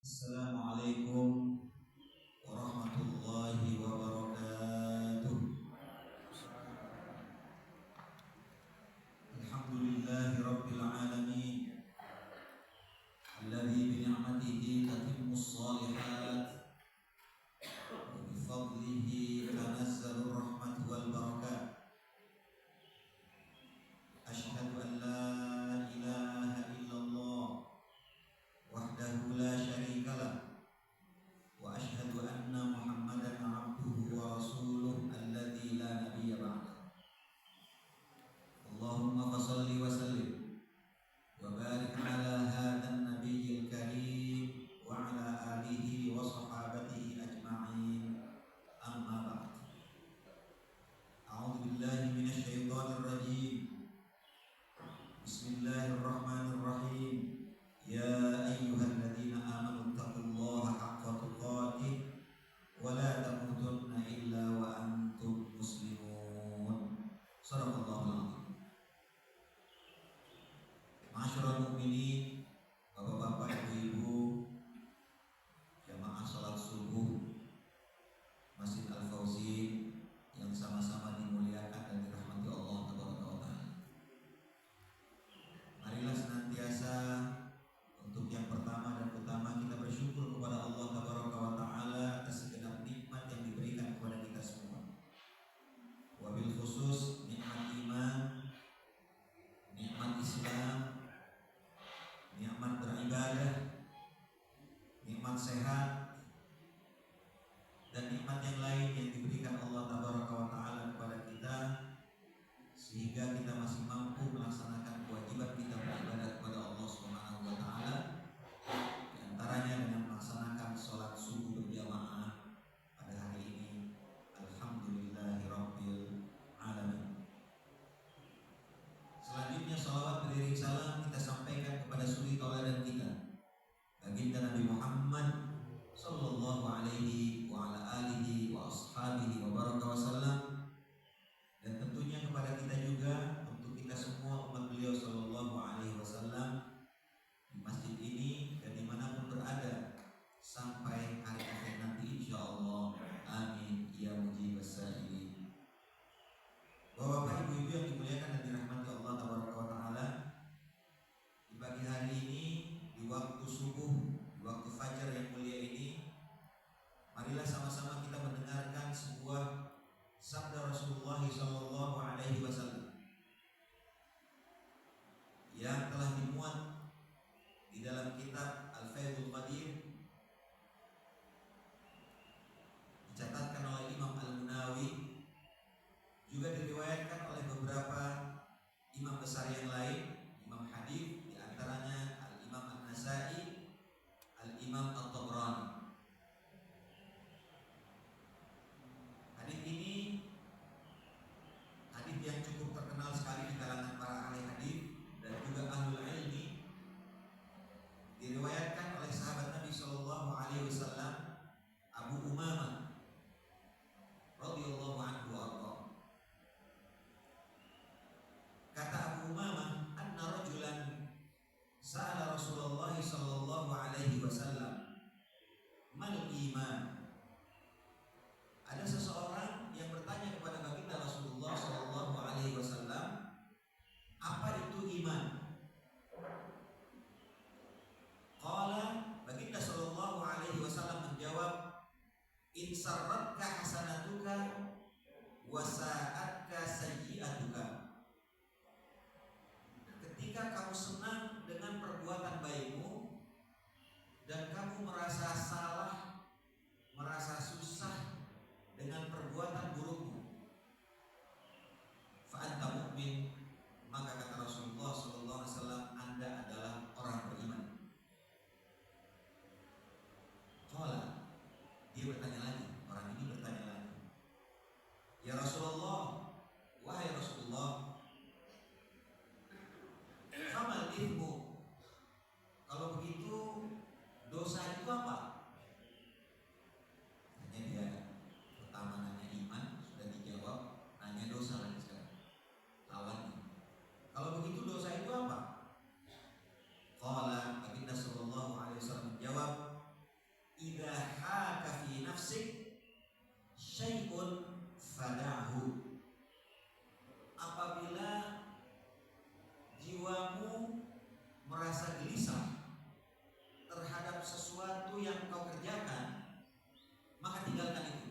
Assalamualaikum warahmatullahi wabarakatuh. Alhamdulillahi rabbil alamin, alladzi bi ni'matihi tatimmus shalihat wa bi fadlihi tanazzalur rahmatu wal barakat. Asyhadu an la ilaha illallah wahdahu la syarika lah wa asyhadu anna Muhammadan abduhu wa rasuluh alladzi la nabiyya ba'dah. Allahumma fashalli wa sallim wa barik ala hadzal nabiyyil karim wa ala alihi wa sahabatihi ajma'in. Amma ba'd. A'udzu billahi minasy syaithanir rajim. Bismillahirrahmanirrahim. Ya ayyuhalladzina amanu taqullaha haqqa tuqatih wa la tamutunna illa wa antum muslimun. Shadaqallahul azim. Ma'asyiral mukminin, bapak-bapak, ibu-ibu, jamaah salat subuh Masjid Al-Fauzi yang sama-sama dimuliakan dan dirahmati Allah Taala. Marilah senantiasa untuk yang pertama dan utama kita bersyukur kepada Allah Taala atas segenap nikmat yang diberikan kepada kita semua. Wabil khusus nikmat iman, nikmat Islam, nikmat beribadah, nikmat sehat, dan nikmat yang lain yang diberikan Allah Taala kepada kita, sehingga kita masih mampu melaksanakan kewajiban kita beribadah kepada Allah Subhanahu wa taala, di antaranya dengan melaksanakan sholat subuh berjamaah pada hari ini. Alhamdulillahirabbil alamin. Selanjutnya salawat beriring salam kita sampaikan kepada suri tauladan kita, baginda Nabi Muhammad sallallahu alaihi wa ala alihi wa ashabihi wa baraka wasallam, dan tentunya kepada kita juga, untuk kita semua umat beliau sallallahu alaihi wasallam di masjid ini dan dimanapun berada sampai hari akhir nanti insyaallah. Amin ya mujibas sa'ilin. Bapak-bapak, ibu-ibu yang dimuliakan dan dirahmati Allah Taala, di pagi hari ini, di waktu subuh, di waktu fajar yang mulia ini, marilah sama-sama kita mendengarkan sebuah sabda Rasulullah sallallahu alaihi wasallam yang telah dimuat di dalam kitab Al-Faidul Qadir, dicatatkan oleh Imam Al-Munawi, juga diriwayatkan oleh beberapa imam besar yang lain, imam hadis, di antaranya Al-Imam An-Nasa'i, Al-Imam At-Tabrani. Hadis ini hadis yang cukup terkenal sekali di kalangan para ahli hadis dan juga ahlul ilmi. Diriwayatkan oleh sahabat Nabi sallallahu alaihi wasallam Abu Umamah radhiyallahu anhu arda. Kata Abu Umamah, anna rajulan sa'ala Rasulullah sallallahu alaihi wasallam mal iman. Ada seseorang yang bertanya kepada baginda Rasulullah sallallahu alaihi wasallam, apa itu iman? Qala, baginda sallallahu alaihi wasallam menjawab, in sarratka hasanatuka wa sa'atka sayyi'atuka. Ketika kamu senang dengan perbuatan baikmu dan kamu merasa salah, merasa susah dengan perbuatan burukmu, fa anta mu'min, maka kata Rasulullah sallallahu alaihi wasallam, Anda adalah orang beriman. Qala, dia bertanya lagi, orang ini bertanya lagi, ya Rasulullah, wahai Rasulullah, famal ithmu, kalau begitu dosa itu apa? sesuatu yang kau kerjakan, maka tinggalkan itu.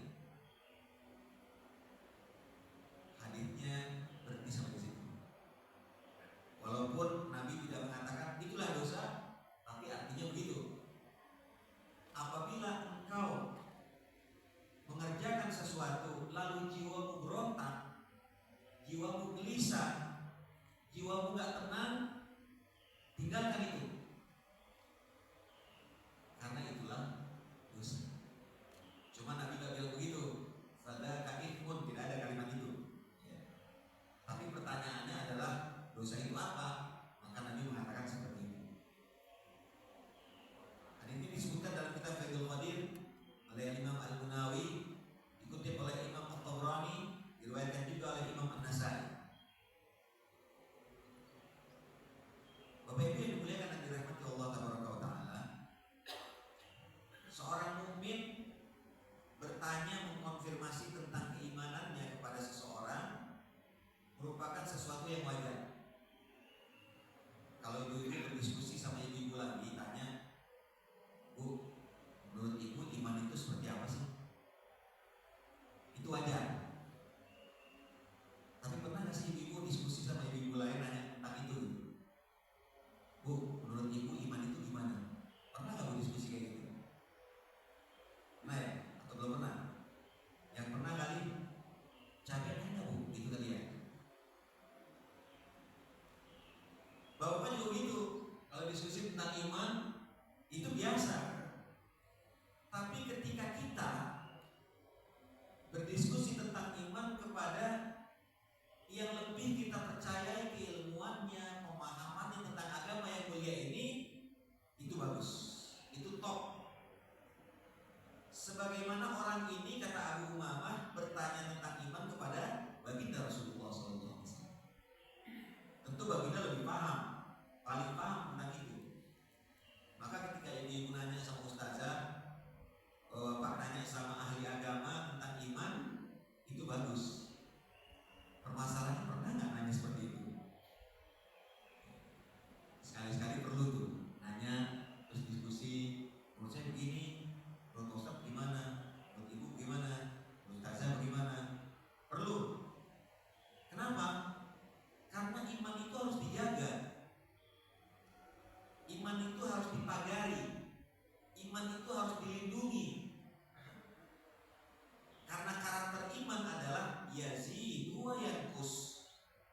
Hadisnya berhenti sampai situ. Walaupun Nabi tidak mengatakan itulah dosa, tapi artinya begitu. Apabila engkau mengerjakan sesuatu lalu jiwamu berontak, jiwamu gelisah, jiwamu gak tenang, tinggalkan itu. Karena itulah dosa. Cuma Nabi gak bilang begitu. Fada kaifun, tidak ada kalimat itu ya. Tapi pertanyaannya adalah dosa itu apa? Maka Nabi mengatakan seperti ini. Hadis ini disebutkan dalam kitab Fathul Qadir oleh Imam Al-Munawi, dikutip oleh Imam At-Tabrani, diriwayatkan juga oleh Imam An-Nasai. Bapak Ibu yang dimuliakan dan dirahmati Allah Taala, seorang mukmin bertanya mengkonfirmasi tentang keimanannya kepada seseorang merupakan sesuatu yang wajar. Kalau ibu-ibu berdiskusi sama ibu-ibu lagi, tanya, Bu, menurut ibu iman itu seperti apa sih? Itu wajar. Tapi pernah gak sih ibu diskusi sama ibu-ibu lain nanya tentang itu? Bu, menurut ibu iman itu gimana? Pernah gak Bu diskusi kayak gitu? Pernah ya? Atau belum pernah? Yang pernah kali capek nanya Bu, gitu kali ya. Bapak juga gitu. Kalau diskusi tentang iman itu biasa. Tapi ketika kita berdiskusi tentang iman kepada yang lebih kita percayai keilmuannya, pemahamannya tentang agama yang mulia ini, itu bagus, itu top. Sebagaimana orang ini, kata Abu Umamah, bertanya tentang iman kepada baginda Rasulullah SAW. Tentu baginda lebih paham, paling paham tentang itu. Maka ketika ibu nanya sama ustazah, Pak nanya sama ahli agama tentang iman, itu bagus. Permasalahannya pernah nggak nanya seperti itu? Sekali-sekali perlu tuh nanya, terus diskusi. Menurut saya begini, menurut Ustaz gimana, menurut ibu gimana, menurut ustazah bagaimana? Perlu. Kenapa? Karena iman itu harus dijaga. Iman itu harus dipagari. Iman itu harus dilindungi. Karena karakter iman adalah yazidu wa yanqus.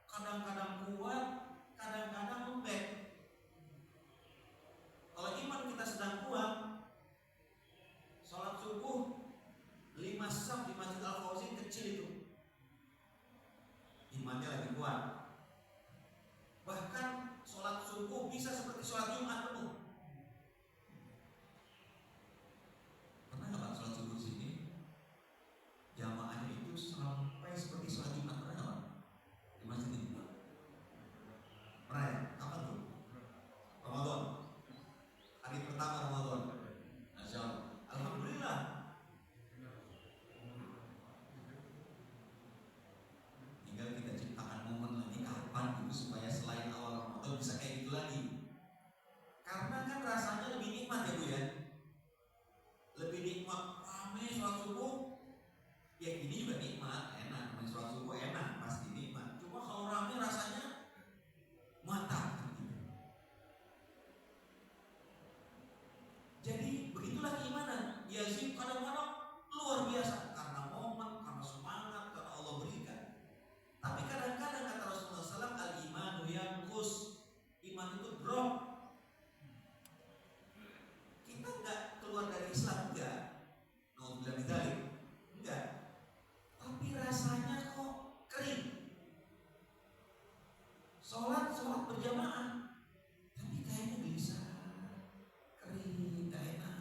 Kadang-kadang kuat, kadang-kadang lembek. Kalau iman kita sedang kuat, sholat subuh 5 saf di Masjid Al-Fauzin kecil itu, imannya lagi kuat. Bahkan sholat subuh bisa seperti sholat Jumat penuh. Pernah nggak Pak sholat subuh di sini? Jamaahnya itu sampai seperti sholat Jumat, pernah nggak Pak? Di masjid ini? Pernah ya? Kapan tuh? Ramadan. Hari pertama Ramadan. Masya Allah. Alhamdulillah. Tinggal kita ciptakan momen lagi kapan itu supaya selain awal Ramadan bisa kayak gitu lagi. Karena kan rasanya lebih nikmat ya Bu ya. Lebih nikmat ramai sholat subuh. Ya ini juga nikmat, enak. Namanya sholat subuh enak, pasti nikmat. Cuma kalau ramai rasanya mantap. Jadi begitulah keimanan. Yazid kadang-kadang luar biasa karena momen, karena semangat, karena Allah berikan. Tapi kadang-kadang kata Rasulullah SAW, al-imanu yanqus, iman itu drop. Kita enggak keluar dari Islam, enggak. Nauzubillah min dzalik. Enggak. Tapi rasanya kok kering. Sholat berjamaah, tapi kayaknya gelisah, kering, gak enak.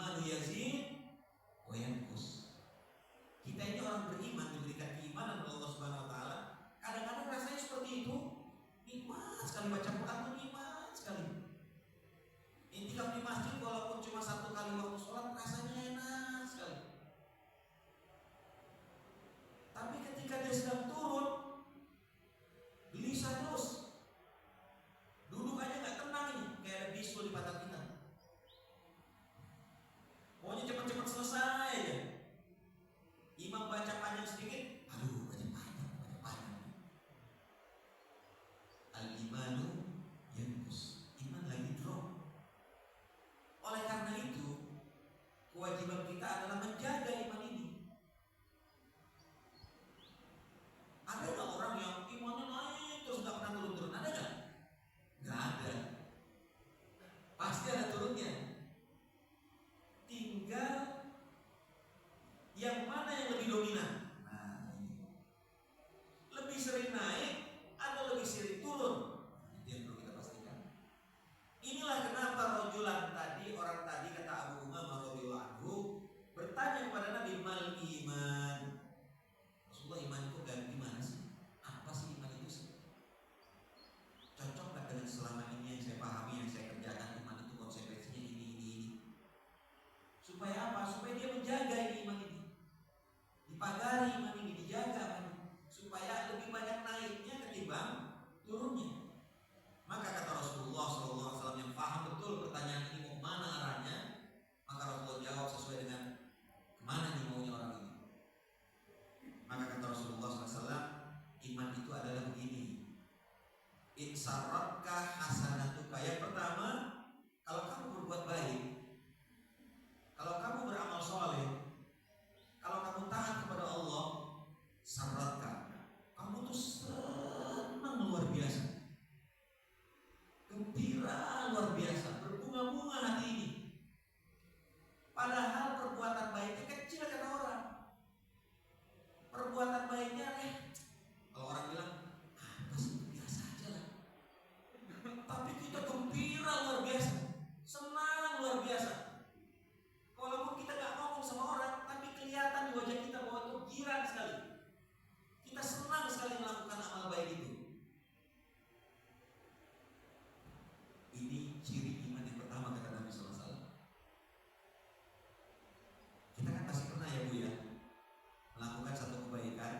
al-imanu yazid wa yanqus. Kita ini orang beriman, diberikan keimanan oleh Allah Subhanahu wa taala. Kadang-kadang rasanya seperti itu. Nikmat sekali baca Quran itu, nikmat sekali. Intikaf di masjid walaupun cuma 1 kali waktu sholat rasanya enak sekali. Tapi ketika dia sedang turun, gelisah terus. Duduk aja nggak tenang ini, kayak ada bisul di pantat kita. Pokoknya cepat-cepat selesai aja. Imam baca panjang sedikit, aduh baca panjang. Al-imanu yanqus, iman lagi drop. Oleh karena itu, kewajiban kita adalah menjaga iman ini. Ada nggak orang yang imannya naik terus nggak pernah turun-turun? Ada nggak? Nggak ada. Pasti ada turunnya. Tinggal yang mana yang lebih dominan? Nah, ini. Lebih sering naik atau lebih sering turun? Itu yang perlu kita pastikan. Inilah kenapa orang tadi kata Abu Umamah radhiyallahu anhu bertanya kepada Nabi, mal iman. Rasulullah, iman itu gimana sih? Apa sih iman itu sih? Cocok nggak dengan selama ini yang saya pahami, yang saya kerjakan? Iman itu konsekuensinya ini. Supaya apa? Supaya dia menjaga iman ini, dipagari iman ini, dijaga iman ini, supaya lebih banyak naiknya ketimbang turunnya. Maka kata Rasulullah SAW yang paham betul pertanyaan ini mau kemana arahnya, maka Rasulullah jawab sesuai dengan kemana nih maunya orang ini. Maka kata Rasulullah SAW, iman itu adalah begini. Insarratka hasanatuka. Yang pertama, kalau kamu berbuat baik, kalau kamu beramal soleh, kalau kamu taat kepada Allah, sarratka, kamu tuh senang luar biasa, gembira luar biasa, berbunga-bunga hati ini. Padahal perbuatan baiknya kecil kata orang. Perbuatan baiknya kalau orang bilang apa sih, biasa aja lah. Tapi kita gembira luar biasa, senang luar biasa. Walaupun kita gak ngomong sama orang, tapi kelihatan di wajah kita bahwa itu girang sekali. Kita senang sekali melakukan amal baik itu. Ini ciri iman yang pertama kata Nabi SAW. Kita kan pasti pernah ya Bu ya, melakukan satu kebaikan.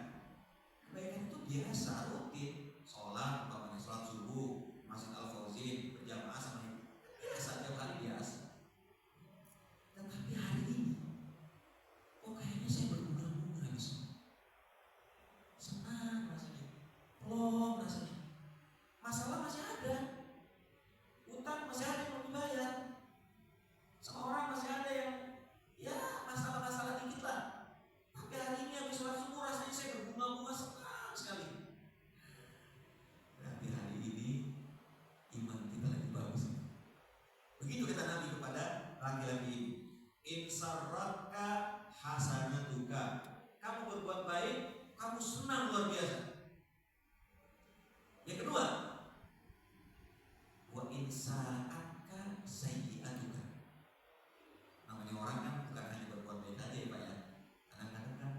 Kebaikan itu biasa, rutin. Sholat, umpamanya sholat subuh, Masjid Al-Fauzin, berjamaah sama ini, biasa, tiap hari biasa. Tetapi hari ini, kayaknya saya berbunga-bunga di sini. Senang rasanya, plong rasanya. Masalah masih ada, utang masih ada yang belum dibayar, sama orang masih ada yang ya masalah-masalah dikit lah. Tapi hari ini habis sholat subuh rasanya saya berbunga-bunga, senang sekali. Berarti hari ini iman kita lagi bagus. Begitu kata Nabi kepada laki-laki ini, insarratka hasanatuka, kamu berbuat baik, kamu senang luar biasa. Yang kedua, wa insa'atka sayyi'atuka. Namanya orang kan bukan hanya berbuat baik aja ya Pak ya. Kadang-kadang kan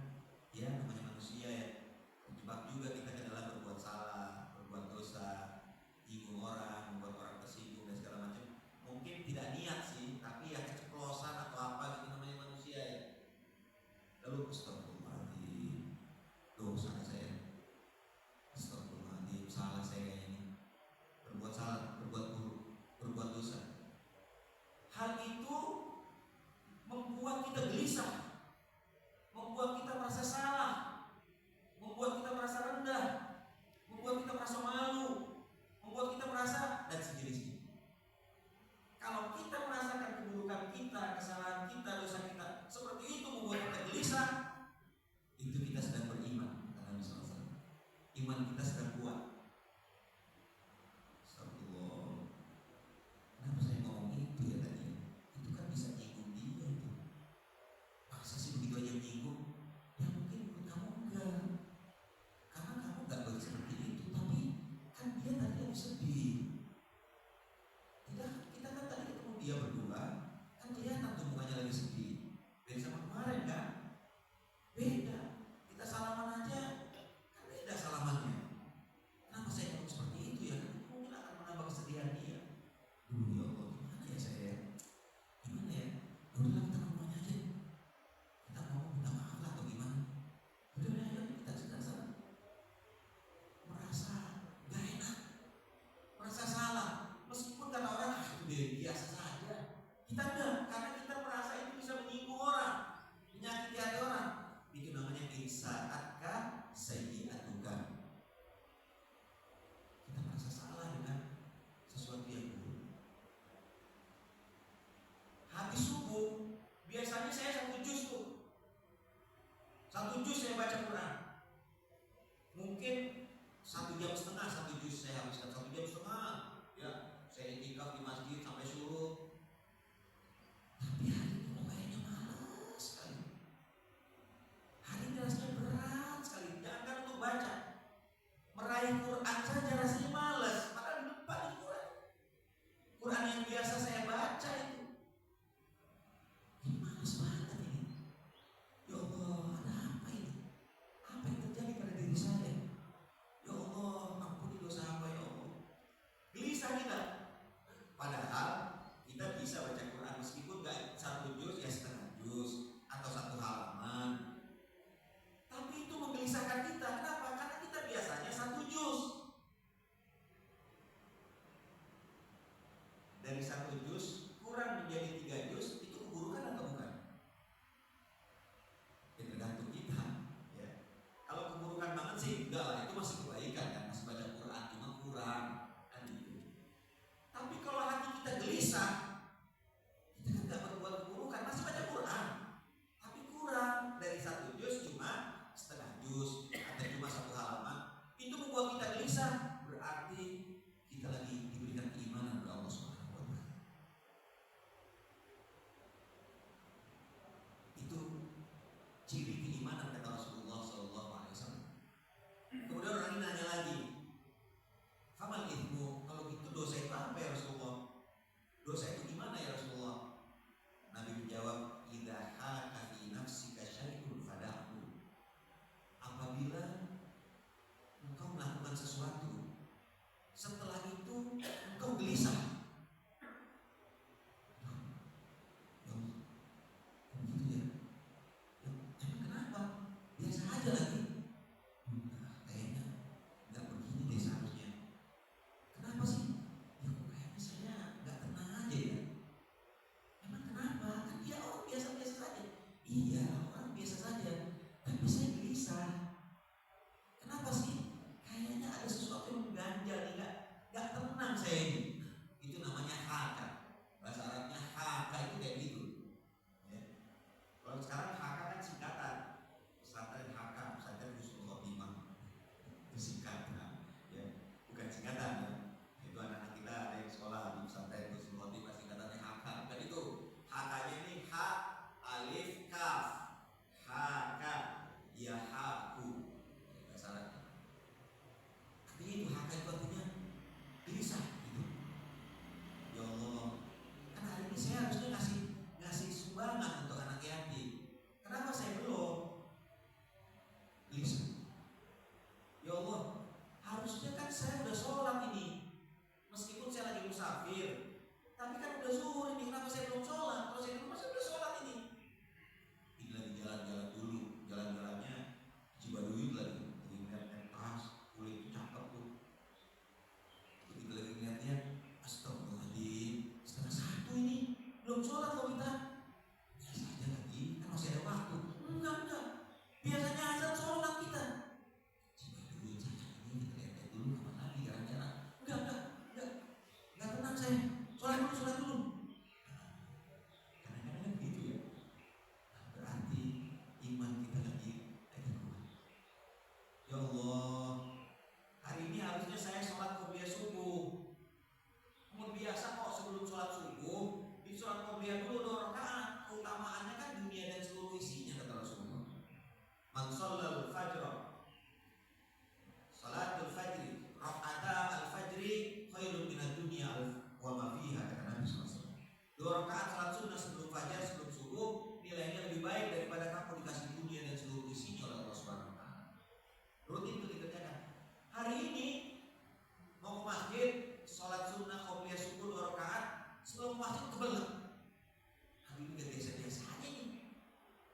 ya namanya manusia ya, terjebak juga kita ke dalam berbuat salah, berbuat dosa, nyinggung orang, membuat orang tersinggung dan segala macam. Mungkin tidak niat sih, tapi ya keceplosan atau apa gitu, namanya manusia ya. Lalu astagfirullahaladzim, dosa saya. ciri keimanan kata Rasulullah SAW. Kemudian orang ini nanya lagi, famal ithmu, kalau gitu dosa itu apa ya Rasulullah? Dosa itu gimana ya Rasulullah? Nabi menjawab, idza haka fi nafsika syai'un fada'hu. Apabila engkau melakukan sesuatu, setelah itu engkau gelisah. Ya Allah, begitu ya? Emang kenapa? Biasa aja lagi. Kayaknya nggak begini deh seharusnya. Kenapa sih? Ya kok kayaknya saya nggak tenang aja ya. Emang kenapa? Kan dia orang biasa-biasa saja. Iya, orang biasa saja. Tapi saya gelisah. Kenapa sih? Kayaknya ada sesuatu yang mengganjal nih, nggak tenang saya ini. Itu namanya haka. Bahasa Arabnya haka itu kayak gitu. Ya. Kalau sekarang haka kan singkatan. Pesantren haka, pesantren Husnul Khotimah. Itu singkatan. Ya, bukan singkatan ya. Itu anak-anak kita ada yang sekolah di pesantren Husnul Khotimah, singkatannya haka. Bukan itu. Hakanya ini ha alif kaf. Haka ya haku. Bahasa Arabnya. Artinya itu haka itu artinya gelisah gitu. Ya Allah, kan hari ini saya harusnya ngasih sumbangan untuk anak yatim. Kenapa saya belum? Gelisah. Ya Allah, harusnya kan saya udah sholat ini. Meskipun saya lagi musafir, tapi kan udah zuhur ini. Kenapa saya belum sholat? Kalau saya belum udah sholat ini. Ini lagi jalan-jalan dulu. Jalan-jalannya Cibaduy lagi ngeliat tas, kulit itu cakep tuh. Begitu lagi ngeliatnya, astagfirullahaladzim, 1:30 ini belum sholat loh kita. Biasa aja lagi, kan masih ada waktu. Enggak. Biasanya azan sholat kita. Cibaduy saja ini kita lihat dulu kapan lagi jalan-jalan. Enggak tenang saya. Sholat dulu. Kadang-kadang kan gitu ya. Berarti iman kita lagi kuat. Ya Allah, hari ini harusnya saya sholat qobliyah subuh. Biasa kok sebelum sholat subuh, di sholat qobliyah dulu 2 rakaat. Keutamaannya kan dunia dan seluruh isinya kata Rasulullah. Man shallal fajr, salatul fajri, raka'ata al-fajri khairun minad dunya wa ma fiha, kata Nabi SAW. 2 rakaat salat sunnah sebelum fajar, sebelum subuh, nilainya lebih baik daripada kamu dikasih dunia dan seluruh isinya oleh Allah Subhanahu wa taala. Rutin itu dikerjakan. Hari ini mau ke masjid, sholat sunnah qobliyah subuh 2 rakaat, sebelum masjid kebelet. Hari ini gak biasa-biasa aja nih.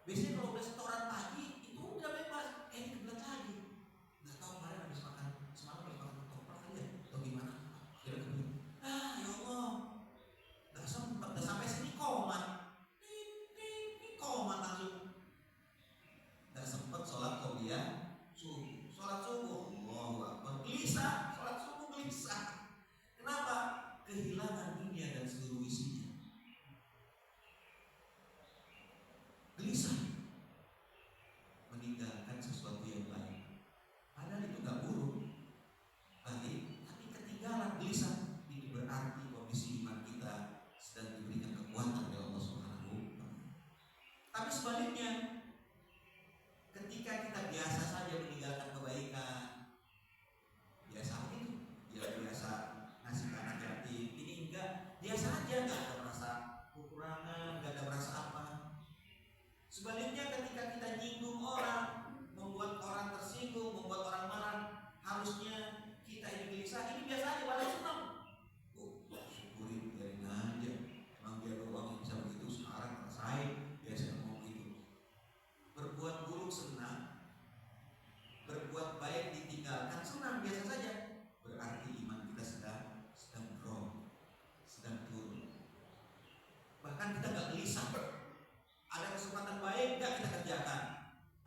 Biasanya kalau udah setoran pagi itu udah bebas, ini kebelet lagi. Nggak tahu kemarin habis makan, semalam habis makan ketoprak kali ya, atau gimana? Akhirnya kebelet. Ya Allah, nggak sempat, udah sampai sini komat, komat langsung. Nggak sempat sholat qobliyah subuh. Sholat subuh, Allahu Akbar, gelisah. Sholat subuh gelisah. Kenapa? Kehilangan dunia dan seluruh isinya. Gelisah, meninggalkan sesuatu yang baik. Padahal itu nggak buruk, baik, tapi ketinggalan, gelisah. Itu berarti kondisi iman kita sedang diberikan kekuatan oleh Allah Subhanahu wa taala. Tapi sebaliknya, ketika kita biasa saja meninggalkan kebaikan, biasa itu, ya biasa ngasih ke anak yatim, ini enggak, biasa aja, enggak ada merasa kekurangan, enggak ada merasa apa. Sebaliknya ketika kita nyinggung orang, membuat orang tersinggung, membuat orang marah, harusnya kita ini gelisah, ini biasa aja, malah senang. Syukurin, biarin aja. Emang dia doang yang bisa begitu, sekarang rasain, biasa ngomong gitu. Berbuat buruk senang, berbuat baik ditinggalkan senang, biasa saja. Berarti iman kita sedang drop, sedang turun. Bahkan kita gak gelisah. Ada kesempatan baik gak kita kerjakan,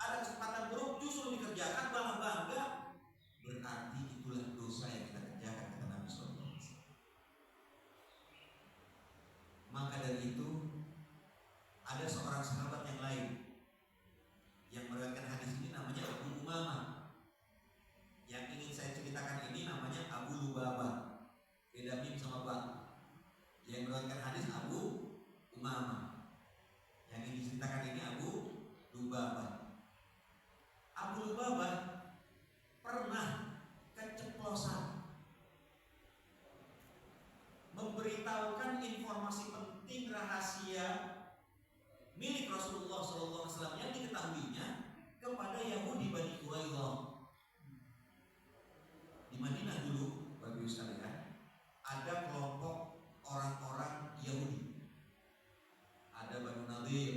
ada kesempatan buruk justru dikerjakan, malah bangga. Berarti itulah dosa yang kita kerjakan, kata Nabi SAW. Maka dari itu ada seorang sahabat yang lain yang meriwayatkan hadis ini, namanya Abu Umamah. Yang ingin saya ceritakan ini namanya Abu Lubabah, beda mim sama ba. Yang meriwayatkan hadis Abu Umamah. Yang ingin diceritakan ini Abu Lubabah. milik Rasulullah SAW yang diketahuinya kepada Yahudi Bani Quraidah. Di Madinah dulu, Bapak Ibu sekalian, ada kelompok orang-orang Yahudi. Ada Banu Nadir,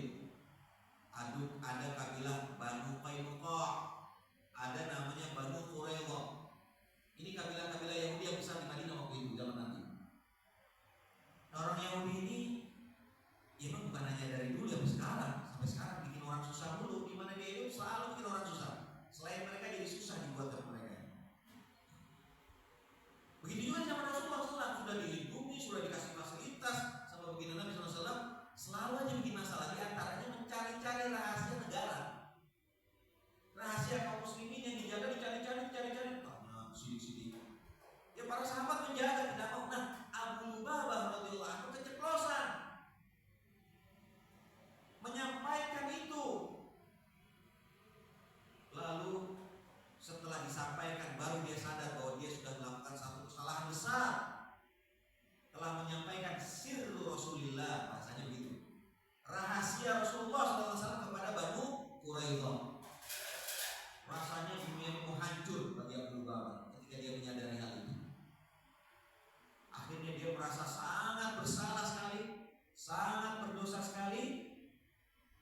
ada kabilah Banu Qainuqa, ada namanya Banu Quraidah. Ini kabilah-kabilah Yahudi yang besar di Madinah waktu itu zaman nanti. Orang Yahudi ini ya memang bukan hanya dari dulu sampai sekarang bikin orang susah dulu. Di mana dia hidup selalu bikin orang susah. Selain mereka jadi susah dibuat sama mereka. Begitu juga zaman Rasulullah SAW, sudah dilindungi, sudah dikasih fasilitas sama baginda Nabi SAW, selalu aja bikin masalah. Di antaranya mencari-cari rahasia negara, rahasia kaum muslimin yang dijaga, dicari-cari. Tanya sini. Ya para sahabat menjaga, tidak mau. Nah, Abu Lubabah radhiyallahu anhu keceplosan menyampaikan itu. Lalu setelah disampaikan baru dia sadar bahwa dia sudah melakukan satu kesalahan besar. Telah menyampaikan sirru Rasulillah, bahasanya begitu, rahasia Rasulullah SAW kepada Banu Quraidah. Rasanya dunia itu hancur bagi Abu Lubabah ketika dia menyadari hal itu. Akhirnya dia merasa sangat bersalah sekali, sangat berdosa sekali,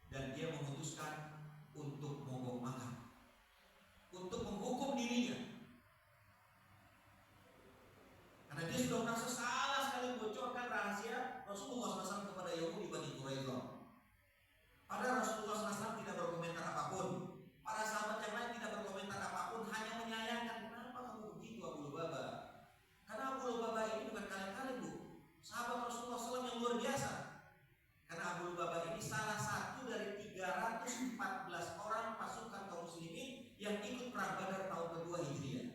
dan dia memutuskan untuk mogok makan, untuk menghukum dirinya. Karena dia sudah merasa salah sekali membocorkan rahasia Rasulullah SAW kepada Yahudi Bani Quraidah. Padahal Rasulullah SAW tidak berkomentar apapun. Para sahabat yang lain tidak berkomentar apapun, hanya menyayangkan. Kenapa kamu begitu Abu Lubabah? Karena Abu Lubabah ini bukan kalian-kalian, Bu. Sahabat Rasulullah SAW yang luar biasa. Karena Abu Lubabah ini salah satu dari 314 orang pasukan kaum muslimin yang ikut perang Badar tahun kedua Hijriah.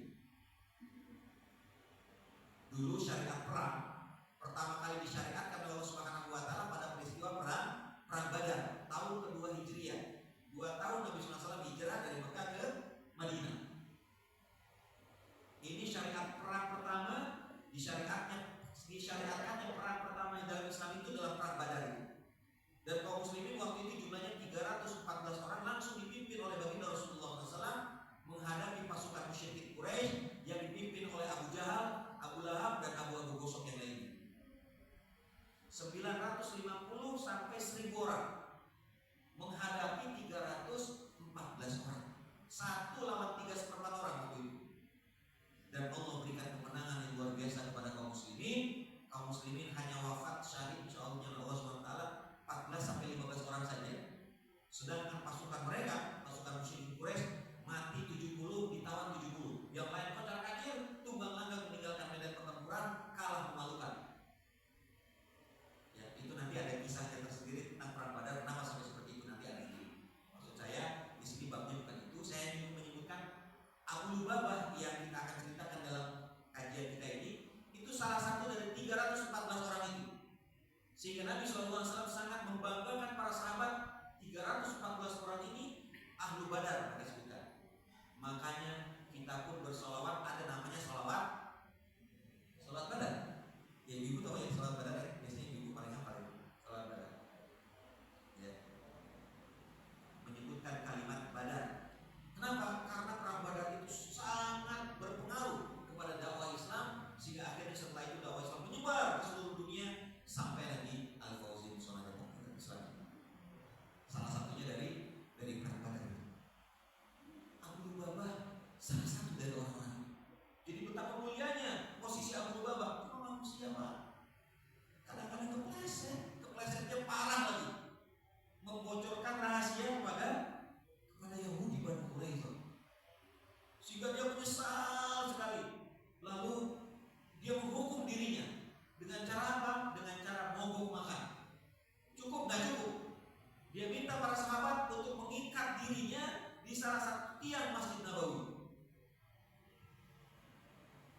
Dulu syariat perang pertama kali disyariatkan oleh Allah Subhanahu wa taala pada peristiwa perang Badar tahun kedua Hijriah. 2 tahun Nabi SAW hijrah dari Mekah ke Madinah. Ini syariat perang pertama, disyariatkan yang perang pertama dalam Islam itu dalam perang Badar. Dan kaum muslimin waktu itu jumlahnya 314 orang langsung dipimpin oleh baginda Rasulullah SAW menghadapi pasukan musyrikin Quraisy yang dipimpin oleh Abu Jahal, Abu Lahab, dan Abu Gosok yang lainnya. 950 sampai 1000 orang menghadapi 314 orang. 1 lawan 3/4 orang waktu itu. Dan Allah berikan kemenangan yang luar biasa kepada kaum muslimin. Kaum muslimin hanya wafat syahid insyaallah Allah SWT 14 sampai 15 orang saja. Sedangkan pasukan mereka, pasukan musyrikin Quraisy, mati 70, ditawan 70. Yang lain kocar kacir, tumbang langgang meninggalkan medan pertempuran, kalah memalukan. Ya, itu nanti ada kisahnya tersendiri tentang perang Badar. Kenapa sampai seperti itu nanti ada ini. Maksud saya di sini babnya bukan itu. Saya ingin menyebutkan Abu Lubabah yang kita akan ceritakan dalam kajian kita ini, itu salah satu dari 314 orang itu. Sehingga Nabi SAW sangat membanggakan para sahabat. 314 orang ini ahlu Badar mereka sebutkan. Makanya kita pun bersolawat, ada namanya solawat Badar. Ya ibu tahu ya solawat Badar ya? Biasanya ibu paling hafal ya solawat Badar. Ya. Menyebutkan kalimat Badar. Kenapa? Karena perang Badar itu sangat berpengaruh kepada dakwah Islam, sehingga akhirnya setelah itu dakwah Islam menyebar ke seluruh dunia sampai lagi Al-Fauzin Sonada Islam. Salah satunya dari perang Badar. Abu Lubabah salah satu dari orang-orang. Jadi betapa mulianya posisi Abu Lubabah. Cuma manusia Pak, kadang-kadang keplesetnya parah lagi, membocorkan rahasia kepada Yahudi Bani Quraidah, sehingga dia menyesal sekali. Lalu dia menghukum dirinya dengan cara apa? Dengan cara mogok makan. Cukup nggak cukup? Dia minta para sahabat untuk mengikat dirinya di salah satu tiang Masjid Nabawi.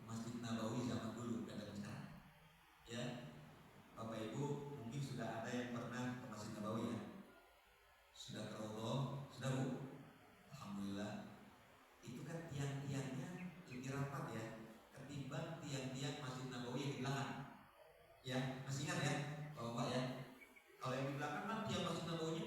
Masjid Nabawi zaman dulu, bukan zaman sekarang. Ya, Bapak Ibu mungkin sudah ada yang pernah ke Masjid Nabawi ya. Sudah ke Raudhah, sudah Bu? Alhamdulillah. Itu kan tiang-tiangnya lebih rapat ya ketimbang tiang-tiang Masjid Nabawi yang di belakang. Ya, masih ingat ya, Bapak ya? Kalau yang di belakang kan tiang Masjid Nabawi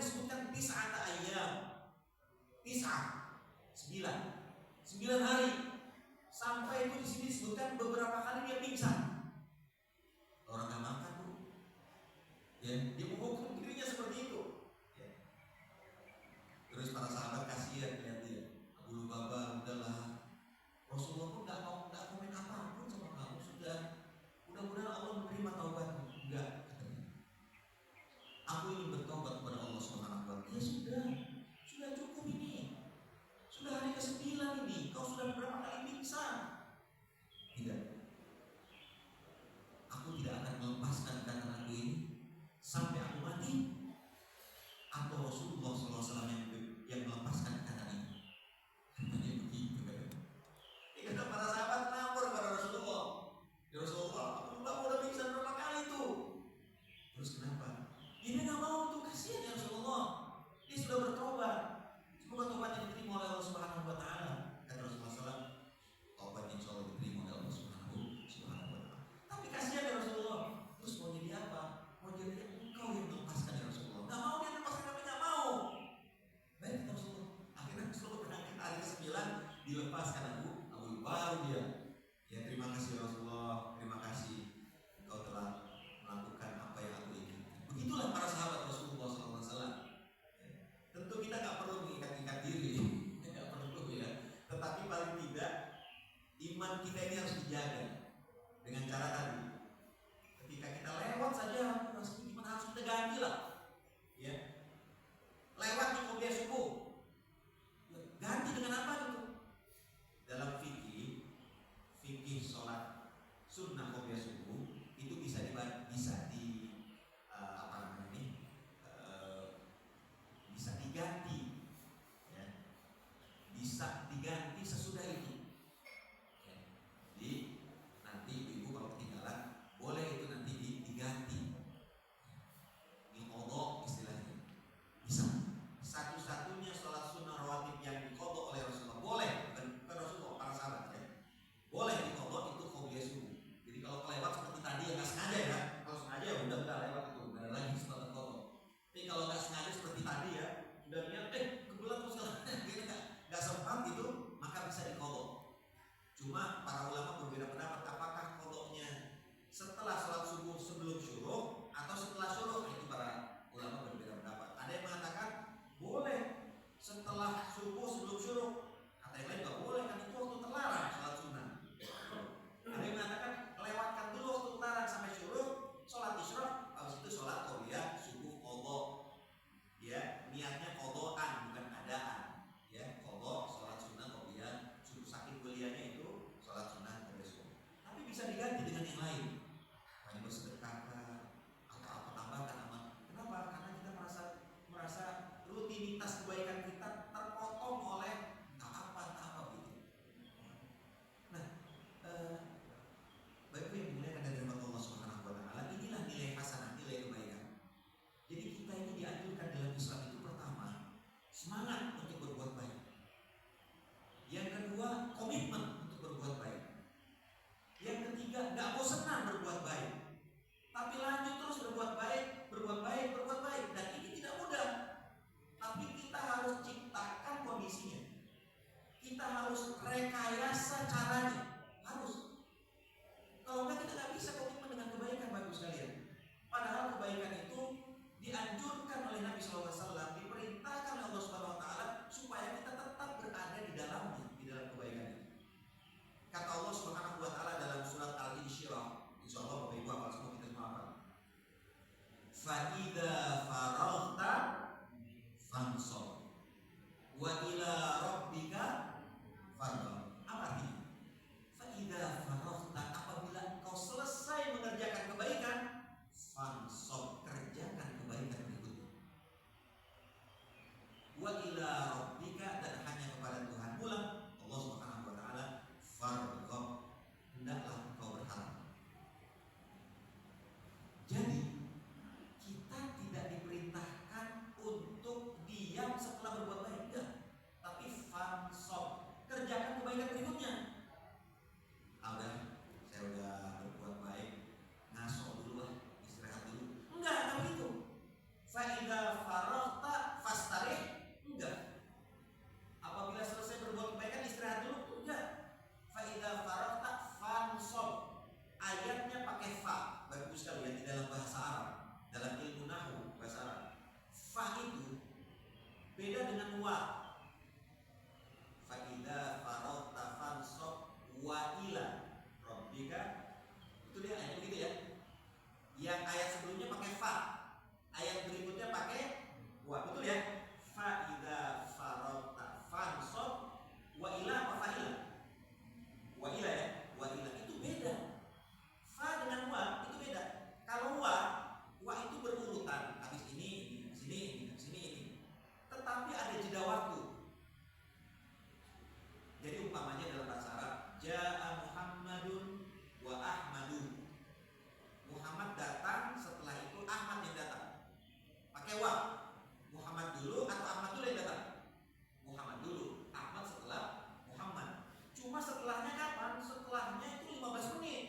disebutkan tis'ata ayyam. Tis'ah, 9 hari. Sampai itu di sini disebutkan beberapa kali dia pingsan. Orang nggak makan tuh, ya, dia menghukum dirinya seperti itu. Ya. Terus para sahabat kasihan lihat dia. Abu Lubabah, udahlah, Rasulullah pun nggak komen apapun sama kamu, sudah. Mudah-mudahan Allah menerima taubatmu. Enggak, katanya. Aku ingin bertobat kepada Allah Subhanahu wa taala. Ya sudah cukup ini. Sudah hari ke-9 ini, kau sudah berapa kali pingsan? Tidak. Aku tidak akan melepaskan kata aku ini sampai aku mati, atau Rasulullah SAW yang melepaskan kata ini. Katanya begitu kan. Kata para sahabat lapor kepada Rasulullah. Ya Rasulullah, aku udah pingsan berapa kali tuh? Terus kenapa? Dia nggak mau tuh, kasihan ya Rasulullah. Dia sudah bertobat. Semoga tobatnya diterima oleh Allah Subhanahu wa taala. Kata Rasulullah SAW, tobatnya insya Allah diterima oleh Allah Subhanahu wa taala. Tapi kasihan ya Rasulullah. Terus mau jadi apa? Mau jadi engkau yang melepaskan ya Rasulullah. Nggak mau dia melepaskan, kami nggak mau. Baik kata Rasulullah. Akhirnya Rasulullah berangkat hari ke-9, dilepaskan Abu baru dia. Ya terima kasih Rasulullah, terima kasih engkau telah melakukan apa yang aku inginkan. Begitulah para sahabat Rasulullah SAW. Tentu kita nggak perlu mengikat-ikat diri, nggak perlu ya. Tetapi paling tidak iman kita ini harus dijaga dengan cara tadi. Ketika kita lewat saja, iman harus kita ganti lah, ya. Lewat di qobliyah subuh, ganti dengan apa gitu? Dalam fikih sholat sunnah qobliyah subuh itu bisa diganti, ya. Bisa diganti sesudah itu. Ya. Jadi nanti ibu kalau ketinggalan boleh itu nanti diganti, diqodho istilahnya. Bisa. Satu-satunya sholat sunnah rawatib yang diqodho oleh Rasulullah boleh, bukan Rasulullah, para sahabat ya. Boleh diqodho itu qobliyah subuh. Jadi kalau kelewat seperti tadi ya nggak sengaja ya. Kalau sengaja ya udah lewat itu, nggak ada lagi sholat qodho. Tapi kalau nggak sengaja seperti tadi ya, udah niat kebetulan tuh nggak sempat gitu, maka bisa diqodho. Cuma para ulama berbeda pendapat apakah qodhonya setelah sholat subuh sebelum syuruk atau setelah syuruk. Itu para ulama berbeda pendapat. Ada yang mengatakan boleh setelah subuh sebelum syuruk, kata yang lain nggak boleh, kan itu waktu terlarang sholat sunnah. Ada yang mengatakan lewatkan dulu waktu terlarang sampai syuruk, sholat isyraq, habis itu sholat qobliyah subuh qodho. Ya, niatnya qodhoan bukan adaan. Ya, qodho sholat sunnah qobliyah subuh, saking mulianya itu sholat sunnah qobliyah subuh. Tapi bisa diganti dengan yang lain. Hanya bersedekah atau apa tambahkan amal. Kenapa? Karena kita merasa rutinitas kebaikan kita terpotong oleh tak apa gitu. Nah, Bapak yang dimuliakan dari Allah Subhanahu wa taala, inilah nilai hasanah, nilai kebaikan. Jadi kita ini dianjurkan dalam Islam itu pertama, semangat untuk berbuat baik. Yang kedua, komitmen untuk berbuat baik. Yang ketiga, nggak bosan berbuat baik, tapi lanjut terus berbuat baik. Dan ini tidak mudah. Tapi kita harus ciptakan kondisinya. Kita harus rekayasa caranya. Harus. Kalau enggak kita nggak bisa komitmen dengan kebaikan, bagus sekalian. Padahal kebaikan itu dianjurkan oleh Nabi SAW, diperintahkan oleh Allah Subhanahu wa taala Beda dengan wa. Fa idza faragta fansab wa ila rabbika. Itu dia ayat begitu ya. Yang ayat sebelumnya pakai fa, ayat berikutnya pakai wa, betul ya? Fa idza faragta fansab wa ila apa fa'ila? Wa ila ya, wa ila itu beda. Fa dengan wa itu beda. Kalau wa itu berurutan, habis ini, sini, ini. Tetapi ada jeda waktu. Jadi umpamanya dalam bahasa Arab, Ja'a Muhammadun wa Ahmadu. Muhammad datang, setelah itu Ahmad yang datang. Pakai wa. Muhammad dulu atau Ahmad dulu yang datang? Muhammad dulu, Ahmad setelah Muhammad. Cuma setelahnya kapan? Setelahnya itu 15 menit.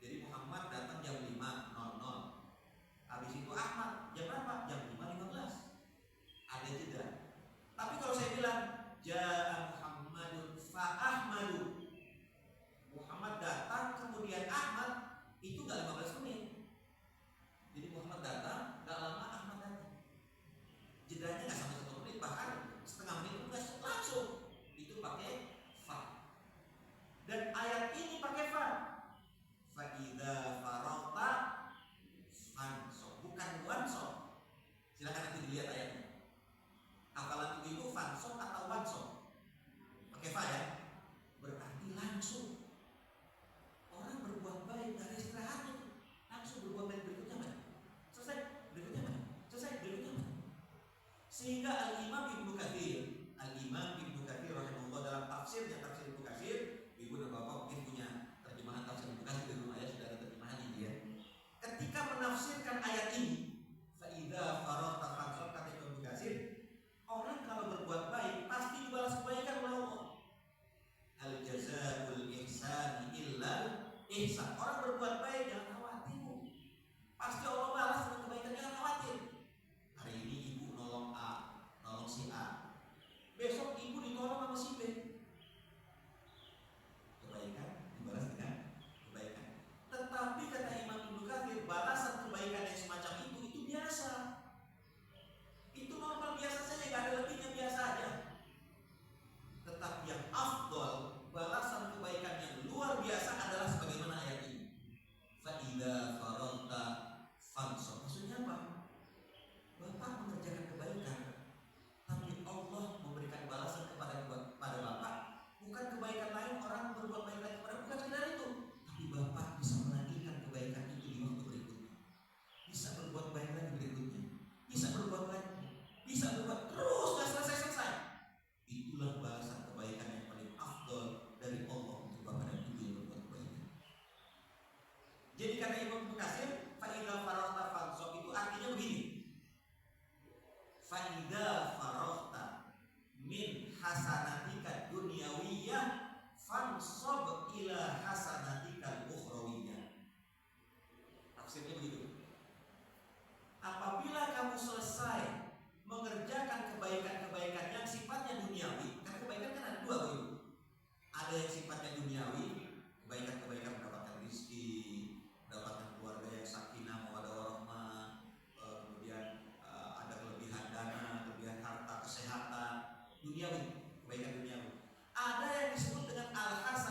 Jadi Muhammad datang jam 5.00. Habis itu Ahmad jam berapa? Jam 5.15. Ada jeda. Tapi kalau saya bilang Ja'a Muhammadun fa Ahmadu, Muhammad datang kemudian Ahmad, itu gak 15 menit. Jadi Muhammad datang, gak lama Ahmad datang. Jedanya gak sampai 1 menit, bahkan setengah menit itu gak langsung. Itu pakai fa. Dan ayat ini pakai fa. Fa idza faragta fansab, bukan wansab. Silakan nanti dilihat ayatnya. Apalan itu fansab atau wansab? Pakai fa ya. Berarti langsung. Orang berbuat baik dari istirahat itu langsung berbuat baik berikutnya mana? Selesai berikutnya mana? Selesai berikutnya mana? Sehingga Al-Imam Ibnu Katsir rahimahullah dalam tafsir Ibnu Katsir, ibu dan bapak mungkin punya terjemahan tafsir Ibnu Katsir di rumah ya, sudah ada terjemahan ini ya. Ketika menafsirkan ayat ini, fa idza faragta fansab, kata Ibnu Katsir, orang kalau berbuat baik pasti dibalas kebaikan oleh Allah. Al jazaa'ul ihsani illa ihsan. Orang berbuat baik jangan khawatir. Pasti Allah balas dengan kebaikan, jangan khawatir. Hari ini ibu nolong A, nolong si A. Besok ibu ditolong sama si B. Kebaikan dibalas dengan kebaikan. Tetapi kata Imam Ibnu Katsir, balasan kebaikan yang semacam itu biasa. Itu normal biasa saja, enggak ada lebihnya, biasa aja. Tetapi yang afdal, balasan kebaikan yang luar biasa adalah sebagaimana ayat ini. Fa idza faragta fansab. Maksudnya apa? Bapak mengerjakan kebaikan, tapi Allah memberikan balasan kepada Bapak. Bukan kebaikan lain, orang berbuat baik lagi kepada, bukan sekedar itu. Tapi Bapak bisa melanjutkan kebaikan itu di waktu berikutnya. Bisa berbuat baik lagi berikutnya. Bisa berbuat lagi. Bisa berbuat terus, gak selesai-selesai. Itulah balasan kebaikan yang paling afdal dari Allah untuk Bapak dan Ibu yang berbuat kebaikan. Jadi kata Imam Ibnu Katsir, fa idza faragta fansab itu artinya begini. Fa idza faragta min hasanatika dunyawiyah fansab ila hasanatika ukhrawiyah. Tafsirnya begitu. Apabila kamu selesai mengerjakan kebaikan-kebaikan yang sifatnya duniawi, karena kebaikan kan ada dua begitu. Ada yang sifatnya duniawi, kebaikan-kebaikan mendapatkan rezeki, mendapatkan keluarga yang sakinah, mawaddah warahmah, kemudian ada kelebihan dana, kelebihan harta, kesehatan, duniawi, kebaikan duniawi. Ada yang disebut dengan al-hasanah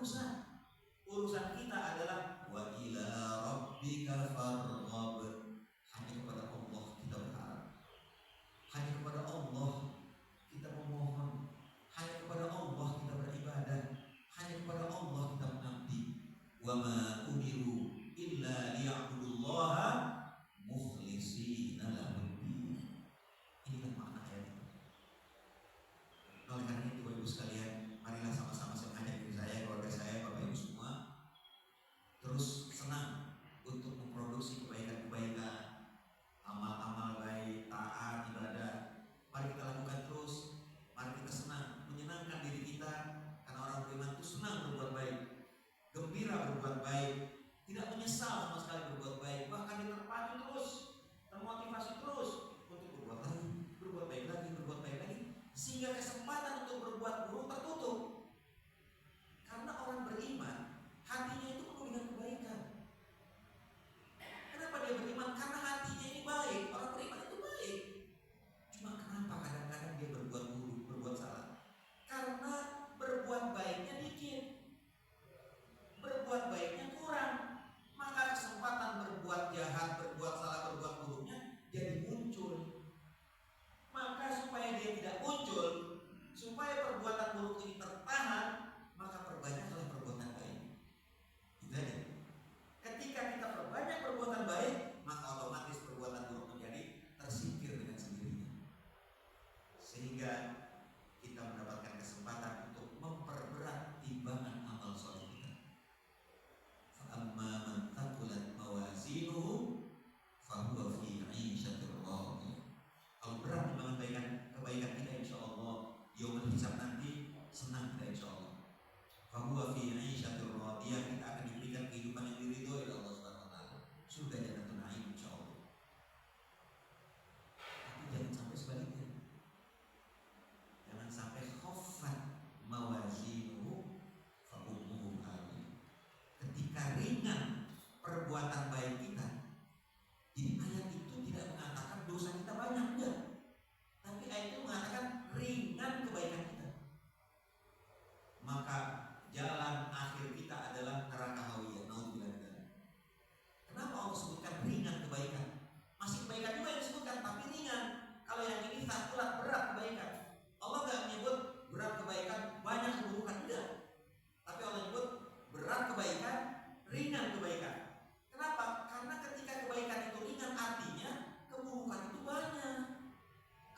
urusan. Urusan kita adalah wa ila rabbika farghab. Hanya kepada Allah kita berharap. Hanya kepada Allah kita memohon. Hanya kepada Allah kita beribadah. Hanya kepada Allah kita mengabdi. Wa ma umiru illa liya'budullaha mukhlishina lahu-d-din. Inilah makna ayat itu. Oleh karena itu Bapak Ibu sekalian, marilah sama-sama saya mengajak diri saya, keluarga saya, Bapak Ibu semua terus senang untuk memproduksi kebaikan-kebaikan, amal-amal baik, taat, ibadah. Mari kita lakukan terus. Mari kita senang, menyenangkan diri kita, karena orang beriman itu senang berbuat baik, gembira berbuat baik, tidak menyesal sama sekali berbuat baik, bahkan dia terpacu terus, termotivasi terus untuk berbuat lagi, berbuat baik lagi, berbuat baik lagi, sehingga kesempatan untuk berbuat buruk tertutup. Karena orang beriman hatinya itu penuh dengan kebaikan. Kenapa dia beriman? Karena hatinya ini baik. Orang beriman itu baik. Cuma kenapa kadang-kadang dia berbuat buruk, berbuat salah? Karena berbuat baiknya dikit, berbuat baiknya kurang. Maka kesempatan berbuat jahat, berbuat salah, berbuat buruknya jadi muncul. Maka supaya dia tidak muncul, supaya perbuatan buruk ini tertahan, maka perbanyaklah perbuatan baik. Jadi, ketika kita perbanyak perbuatan baik, maka otomatis perbuatan buruk menjadi tersingkir dengan sendirinya. Sehingga kita mendapatkan kesempatan untuk memperberat timbangan amal soleh kita. Fa'amma man thaqulat mawazinuhu fahuwa fi 'ishatir radiyah. Kalau berat timbangan kebaikan kita, insya Allah yaumul hisab nanti senang kita, insya Allah. Fahuwa fi 'ishatir radiyah, kita akan diberikan kehidupan yang diridhoi oleh Allah Subhanahu wa taala. Surga Jannatul Na'im, insya Allah. Tapi jangan sampai sebaliknya. Jangan sampai khaffat mawazinuhu fa ummuhu hawiyah. Ketika ringan perbuatan baik kita, jadi ayat itu tidak mengatakan dosa kita banyak, enggak. Tapi ayat itu mengatakan ringan kebaikan kita. Maka jalan akhir kita adalah neraka hawiyah. Naudzubillah. Kenapa Allah sebutkan ringan kebaikan? Masih kebaikan juga yang disebutkan, tapi ringan. Kalau yang ini sakulat berat kebaikan. Allah nggak menyebut berat kebaikan banyak keburukan, enggak. Tapi Allah menyebut berat kebaikan, ringan kebaikan. Kenapa? Karena ketika kebaikan itu ringan, artinya keburukan itu banyak,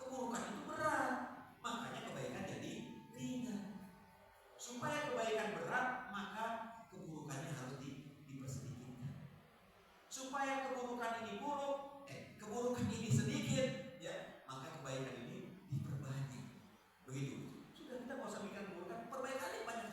keburukan itu berat. Makanya kebaikan jadi ringan. Supaya kebaikan berat, maka keburukannya harus dipersedikitkan. Supaya keburukan ini keburukan ini sedikit, ya, maka kebaikan ini diperbanyak. Begitu. Sudah, kita nggak usah mikir keburukan, perbaikannya banyak.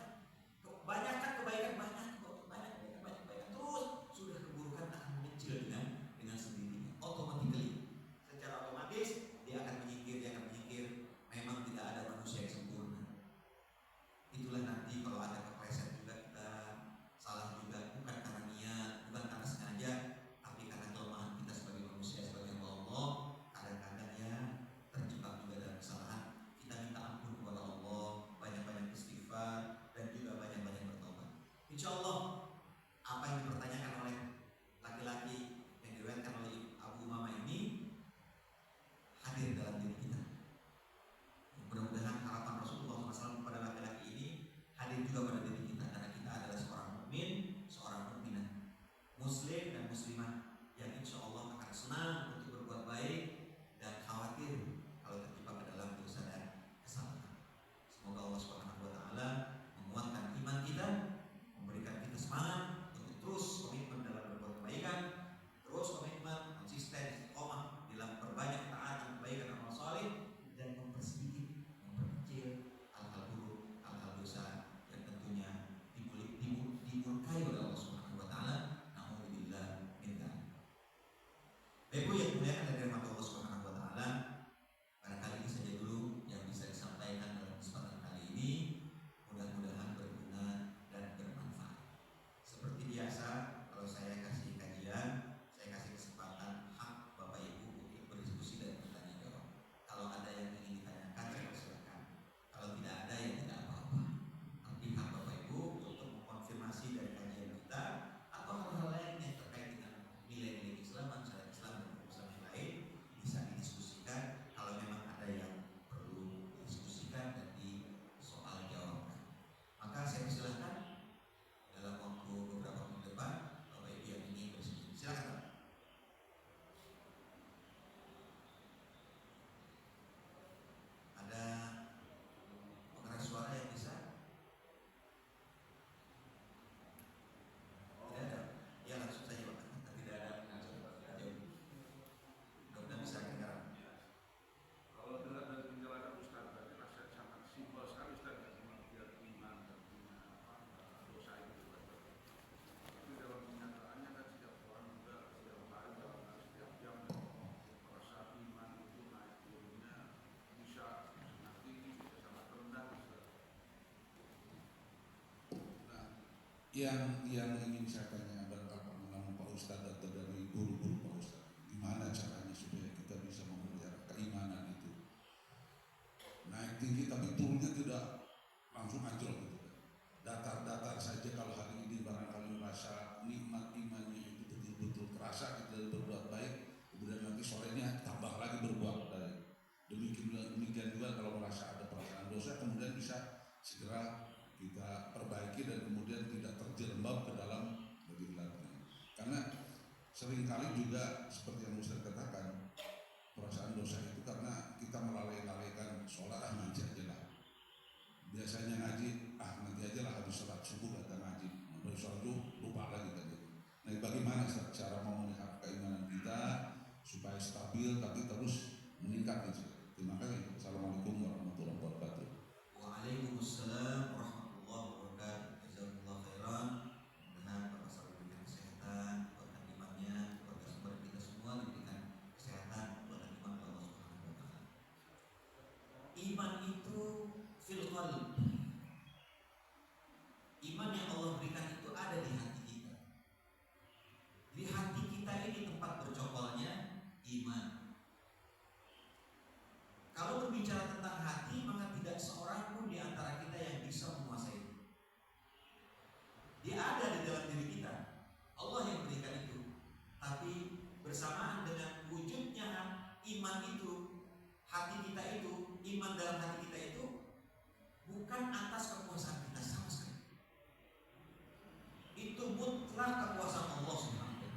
Kebanyakan kebaikan, banyak kebaikan terus, sudah keburukan akan mengecil dengan sendirinya. Automatically, secara otomatis dia akan menyingkir. Memang tidak ada manusia yang sempurna. Itulah nanti kalau ada kepleset juga kita salah juga, bukan karena niat, bukan karena sengaja, tapi karena kelemahan kita sebagai manusia, sebagai Allah. Kadang-kadang ya terjebak juga dalam kesalahan. Kita minta ampun kepada Allah, banyak-banyak istighfar, dan juga banyak-banyak bertobat. Insya Allah apa yang dipertanyakan oleh laki-laki yang diriwayatkan oleh Abu Umamah ini hadir dalam diri kita. Mudah-mudahan harapan Rasulullah SAW kepada laki-laki ini hadir juga pada diri kita, karena kita adalah seorang mukmin, seorang mukminah, muslim dan muslimah yang insya Allah akan senang untuk berbuat baik dan khawatir kalau terjebak ke dalam dosa dan kesalahan. Semoga Allah Subhanahu wa taala menguatkan iman kita, memberikan kita Yang ingin saya tanya Bapak mengenai Pak Ustadz atau dari guru-guru Pak Ustadz, gimana caranya supaya kita bisa memelihara keimanan itu naik tinggi tapi turunnya tidak langsung anjlok gitu kan. Datar-datar saja kalau hari ini barangkali merasa nikmat imannya itu betul-betul terasa kita dari berbuat baik, kemudian nanti sorenya tambah lagi berbuat baik. Demikian juga kalau merasa ada perasaan dosa, kemudian bisa segera kita perbaiki dan kemudian tidak terjerembab ke dalam lebih lagi. Karena seringkali juga seperti yang Ustaz katakan, perasaan dosa itu karena kita melalaikan sholat, ngaji aja lah. Biasanya ngaji, nanti aja lah habis sholat subuh kata ngaji, habis sholat subuh lupa lagi tadi. Nah, bagaimana cara memelihara keimanan kita supaya stabil tapi terus meningkat gitu. Terima kasih. Assalamualaikum warahmatullahi wabarakatuh. Waalaikumsalam warahmatullahi wabarakatuh. Jazakumullah khairan. Mudah-mudahan Bapak selalu diberikan kesehatan, kuatkan imannya, keluarga sumber kita semua diberikan kesehatan, kuatkan iman oleh Allah Subhanahu wa taala. Iman itu fil qalb. Iman yang Allah berikan itu ada di hati kita. Di hati kita ini tempat bercokolnya iman. Kalau berbicara tentang hati, maka tidak seorang pun di antara kita yang bisa menguasai itu. Dia ada di dalam diri kita. Allah yang berikan itu. Tapi bersamaan dengan wujudnya iman itu, hati kita itu, iman dalam hati kita itu bukan atas kekuasaan kita sama sekali. Itu mutlak kekuasaan Allah Subhanahu.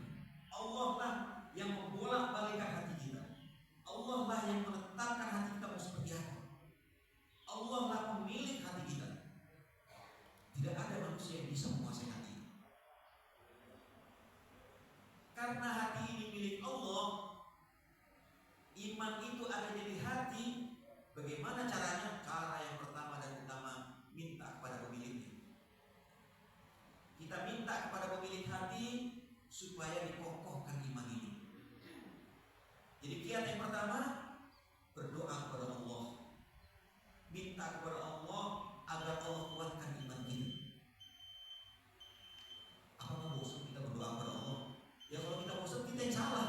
Allah lah yang membolak-balikkan hati kita. Allah lah yang menetapkan hati kita mau seperti apa. Allah lah pemilik hati kita. Tidak ada manusia yang bisa menguasai hati. Karena hati ini milik Allah, iman itu ada di hati. Bagaimana caranya? Cara yang pertama dan utama, minta kepada pemiliknya. Kita minta kepada pemilik hati supaya dikokohkan iman ini. Jadi kiat yang pertama, berdoa kepada Allah, minta kepada Allah agar Allah kuatkan iman kita. Apakah bosan kita berdoa kepada Allah? Ya kalau kita bosan, kita yang salah.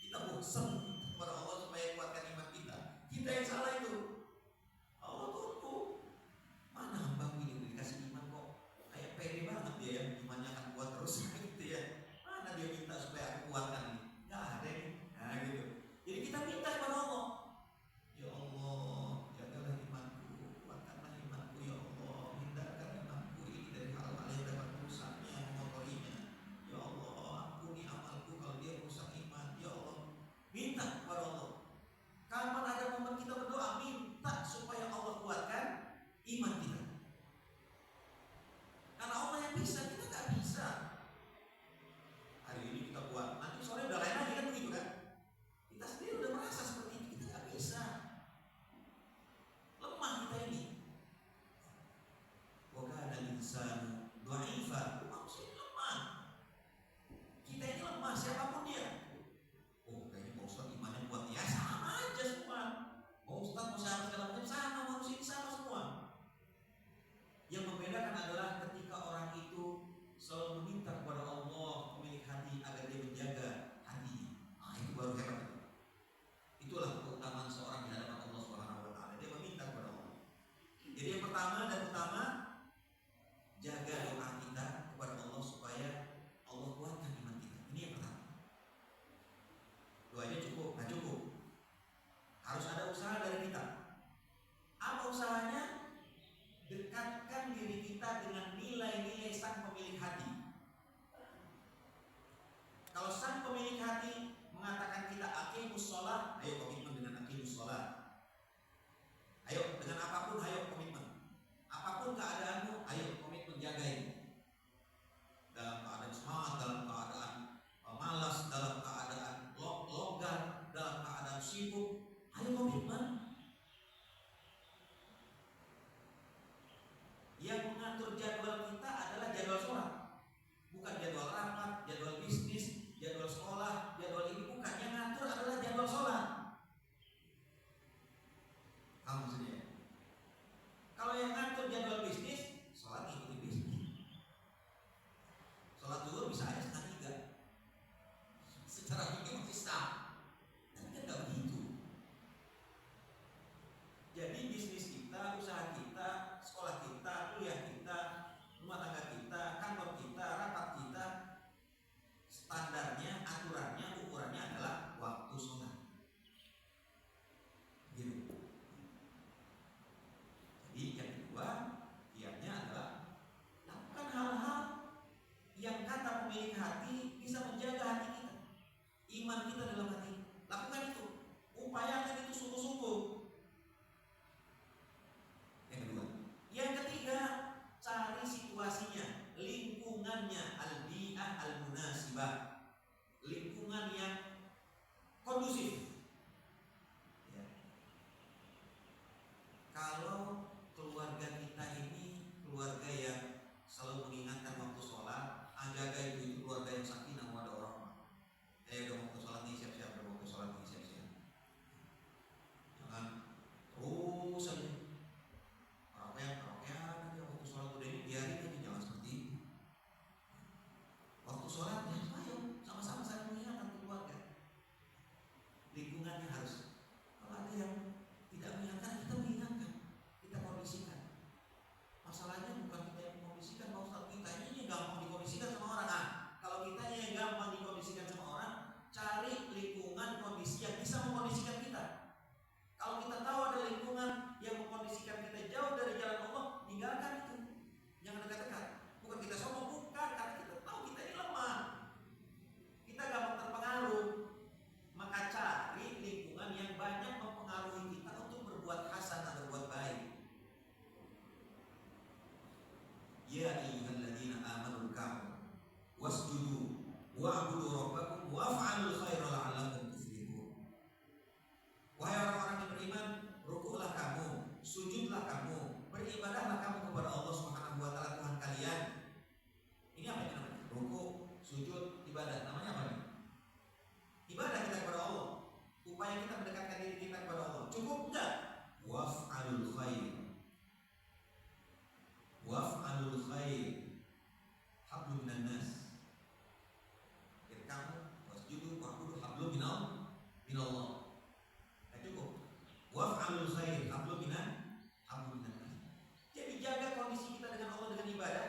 Kita bosan kepada Allah supaya kuatkan iman kita. Kita yang salah itu. Allah tunggu. Mana hamba ini dikasih iman kok kayak pede banget dia ya, imannya akan kuat terus gitu ya. Mana dia minta supaya aku kuatkan ini? Nggak ada nih. Nah gitu. Jadi kita minta kepada Allah. Ya Allah, jagalah imanku, kuatkanlah imanku ya Allah, hindarkan imanku ini dari hal-hal yang dapat merusaknya, mengotorinya. Ya Allah, ampuni amalku kalau dia merusak iman. Ya Allah, minta kepada Allah. Kapan ada momen kita berdoa, minta supaya Allah kuatkan iman kita. Karena Allah yang bisa, kita nggak bisa. Hari ini kita kuat, nanti sore udah lain lagi kan begitu kan? Kita sendiri udah merasa seperti itu, kita nggak bisa. Lemah kita ini. Wakana insan dha'ifa, manusia ini lemah. Kita ini lemah, siapapun dia. Oh kayaknya Pak Ustadz imannya kuat ya, sama aja semua. Pak Ustadz mau syarat segala macam sama, manusia ini sama semua. Yang membedakan adalah ketika orang itu lingkungannya al-bi'ah al-munasibah, lingkungan yang kondusif. Ya. Kalau keluarga kita ini keluarga yang selalu mengingatkan waktu sholat, jaga itu keluarga yang sakinah mawaddah warahmah. Udah waktu sholat nih siap-siap, udah waktu sholat nih siap-siap. Jangan terus aja karaokean aja waktu sholat, udah ini biarin aja, jangan seperti itu. Waktu sholat ya ayo sama-sama saling mengingatkan keluarga. Lingkungannya harus, kalau ada yang tidak mengingatkan, kita mengingatkan, kita kondisikan. Masalahnya bukan kita yang mengkondisikan, Pak Ustaz, kita ini yang gampang dikondisikan sama orang. Kalau kita yang gampang dikondisikan sama orang, cari lingkungan kondisi yang bisa mengkondisikan kita. Kalau kita tahu ada lingkungan yang mengkondisikan kita jauh dari jalan Allah, tinggalkan itu. Jangan dekat-dekat. Bukan kita sombong, bukan, karena kita tahu kita ini lemah. Kita gampang terpengaruh. Maka cari lingkungan yang banyak mempengaruhi kita untuk berbuat hasan atau berbuat baik. Ya ayyuhalladzina amanu ruk'u wasjudu wa'budu rabbakum waf'alul khaira la'allakum tuflihun. Wahai orang-orang yang beriman, rukuklah kamu, sujudlah kamu, beribadahlah kamu kepada Allah Subhanahu wa taala Tuhan kalian. Ini apa yang namanya? Rukuk, sujud, ibadah. Namanya apa nih? Ibadah kita kepada Allah. Upaya kita mendekatkan diri kita kepada Allah. Cukup enggak? Waf'alul khair. Waf'alul khair. Hablum minan nas. Kamu wasjudu wa'budu hablum minallah. Cukup. Waf'alul khair hablum minan nas. Jadi jaga kondisi kita dengan Allah dengan ibadah,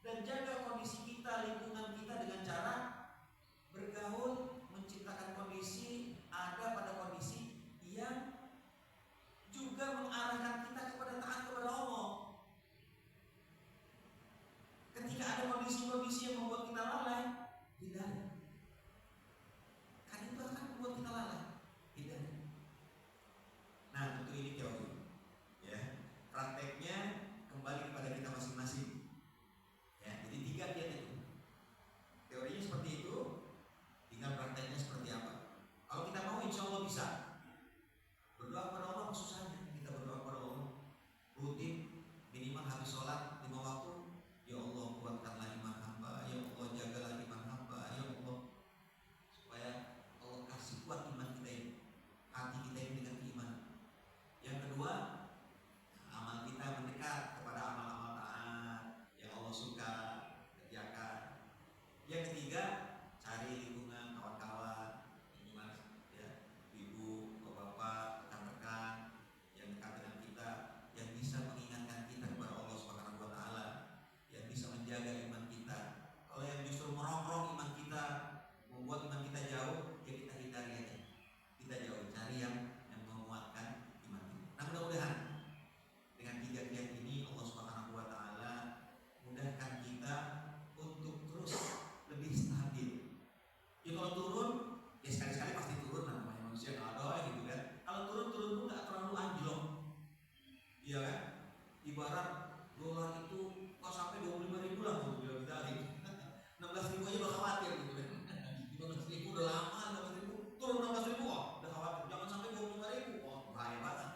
dan jaga kondisi kita, lingkungan kita dengan cara bergaul, menciptakan kondisi, ada pada kondisi yang juga mengarahkan kita kepada taat kepada Allah. Ketika ada kondisi-kondisi yang membuat kita lalai, hindari. Kan itu akan membuat kita lalai, hindari. Nah, tentu ini teori, ya. Prakteknya kembali kepada kita masing-masing. Ya, jadi 3 kiat itu. Teorinya seperti itu, tinggal prakteknya seperti apa. Kalau kita mau, insya Allah bisa. Berdoa kepada Allah, susahnya kita berdoa kepada Allah rutin, minimal habis sholat 5 waktu. Ya Allah, kuatkanlah iman hamba. Ya Allah, jagalah iman hamba. Ya Allah, supaya Allah kasih kuat iman kita ini, hati kita ini dengan iman. Yang kedua, amal kita mendekat kepada amal-amal taat yang Allah suka kerjakan. Yang ketiga, cari lingkungan kawan-kawan, lingkungan ya, ibu, bapak, rekan-rekan yang dekat dengan kita, yang bisa mengingatkan kita kepada Allah Subhanahu wa taala, yang bisa menjaga iman kita. Kalau yang justru merongrong iman kita, membuat iman kita jauh, ya kita hindari aja. Kita jauh, cari yang menguatkan iman kita. Nah, mudah-mudahan dengan 3 kiat ini Allah Subhanahu wa taala mudahkan kita untuk terus lebih stabil. Ya kalau turun, ya sekali-sekali pasti turun, namanya manusia nggak ada gitu kan. Kalau turun pun nggak terlalu anjlok, iya kan? Ibarat dolar itu kok sampai 25.000 lah, untuk bilang kita 16.000 aja udah khawatir gitu kan. 15.000 udah lama, 16.000 turun 16.000, oh udah khawatir. Jangan sampai 25.000, oh bahaya banget.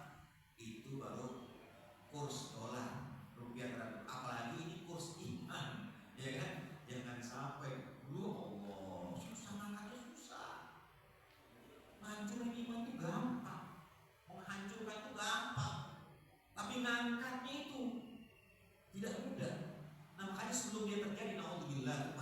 Itu baru kurs dolar rupiah terhadap, apalagi ini kurs iman, ya kan? Jangan sampai Allah susah ngangkatnya, susah. Menghancurin iman itu gampang, menghancurkan itu gampang, tapi ngangkatnya itu tidak mudah. Nah, makanya sebelum dia terjadi, naudzubillah,